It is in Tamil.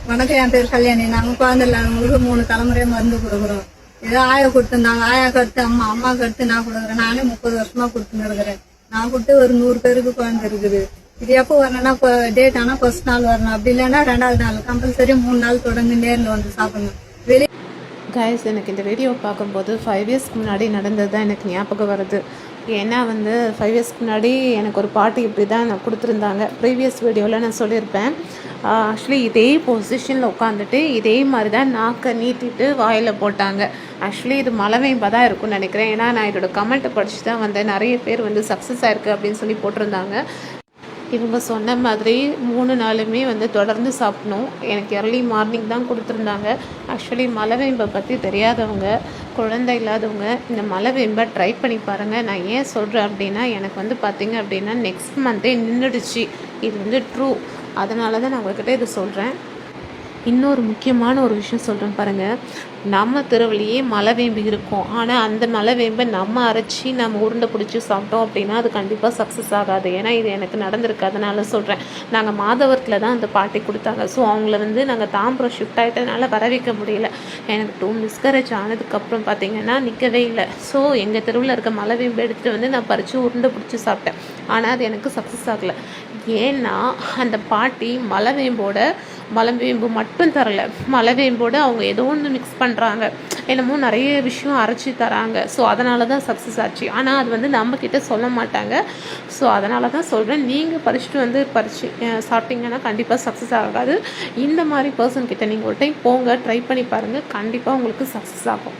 வணக்கம், என் பேர் கல்யாணி. நாங்கள் குழந்தை இல்லாதவங்களுக்கு 3 தலைமுறையாக மருந்து கொடுக்குறோம். ஏதோ ஆயா கொடுத்துருந்தாங்க, ஆயாவுக்கு அடுத்து அம்மாவுக்கு அடுத்து நான் கொடுக்குறேன். நானே 30 வருஷமா கொடுத்துன்னு இருக்கிறேன். நான் கொடுத்து ஒரு 100 பேருக்கு குழந்தை இருக்குது. இது எப்போ வரணும்னா டேட் ஆனால் ஃபர்ஸ்ட் நாள் வரணும், அப்படி இல்லைன்னா 2வது நாள், கம்பல்சரி 3 நாள் தொடர்ந்து நேரில் வந்து சாப்பிடணும். கைஸ், எனக்கு இந்த வீடியோ பார்க்கும்போது 5 இயர்ஸ்க்கு முன்னாடி நடந்தது தான் எனக்கு ஞாபகம் வருது. ஏன்னா 5 இயர்ஸ்க்கு முன்னாடி எனக்கு ஒரு பாட்டி இப்படி தான் நான் கொடுத்துருந்தாங்க. ப்ரீவியஸ் வீடியோவில் நான் சொல்லியிருப்பேன். ஆக்சுவலி இதே பொசிஷனில் உட்காந்துட்டு இதே மாதிரி தான் நாக்கை நீட்டிட்டு வாயில் போட்டாங்க. ஆக்சுவலி இது மலவேம்பா தான் இருக்கும்னு நினைக்கிறேன். ஏன்னா நான் இதோட கமெண்ட்டை படித்து தான் வந்தேன். நிறைய பேர் சக்ஸஸ் ஆயிருக்கு அப்படின்னு சொல்லி போட்டிருந்தாங்க. இவங்க சொன்ன மாதிரி 3 நாளுமே தொடர்ந்து சாப்பிடணும். எனக்கு எர்லி மார்னிங் தான் கொடுத்துருந்தாங்க. ஆக்சுவலி மலவேம்பை பற்றி தெரியாதவங்க, குழந்தை இல்லாதவங்க இந்த மலவேம்பை ட்ரை பண்ணி பாருங்கள். நான் ஏன் சொல்கிறேன் அப்படின்னா, எனக்கு பார்த்திங்க அப்படின்னா நெக்ஸ்ட் மந்த்தே நின்றுடுச்சு. இது ட்ரூ. அதனால தான் நான் உங்கள்கிட்ட இதை சொல்கிறேன். இன்னொரு முக்கியமான ஒரு விஷயம் சொல்கிறேன் பாருங்கள். நம்ம தெருவுலேயே மலவேம்பு இருக்கும். ஆனால் அந்த மலவேம்பை நம்ம அரைச்சி நம்ம உருண்டை பிடிச்சி சாப்பிட்டோம் அப்படின்னா அது கண்டிப்பாக சக்ஸஸ் ஆகாது. ஏன்னா இது எனக்கு நடந்திருக்கு. அதனால சொல்கிறேன். நாங்கள் மாதவரத்தில் தான் அந்த பாட்டி கொடுத்தாங்க. ஸோ அவங்கள நாங்கள் தாம்பரம் ஷிஃப்ட் ஆகிட்டதுனால வர வைக்க முடியல. எனக்கு 2 மிஸ்கரேஜ் ஆனதுக்கப்புறம் பார்த்திங்கன்னா நிற்கவே இல்லை. ஸோ எங்கள் தெருவில் இருக்க மலவேம்பு எடுத்துகிட்டு நான் பறித்து உருண்டை பிடிச்சி சாப்பிட்டேன். ஆனால் அது எனக்கு சக்ஸஸ் ஆகலை. ஏன்னா அந்த பாட்டி மலவேம்பு மட்டும் தரலை. மலவேம்போடு அவங்க ஏதோ ஒன்று மிக்ஸ் பண்ணுறாங்க, என்னமோ நிறைய விஷயம் அரைச்சி தராங்க. ஸோ அதனால தான் சக்ஸஸ் ஆச்சு. ஆனால் அது நம்மக்கிட்ட சொல்ல மாட்டாங்க. ஸோ அதனால தான் சொல்கிறேன், நீங்கள் பறித்து சாப்பிட்டீங்கன்னா கண்டிப்பாக சக்ஸஸ் ஆகாது. இந்த மாதிரி பர்சன்கிட்ட நீங்கள் ஒரு டைம் போங்க, ட்ரை பண்ணி பாருங்கள், கண்டிப்பாக உங்களுக்கு சக்ஸஸ் ஆகும்.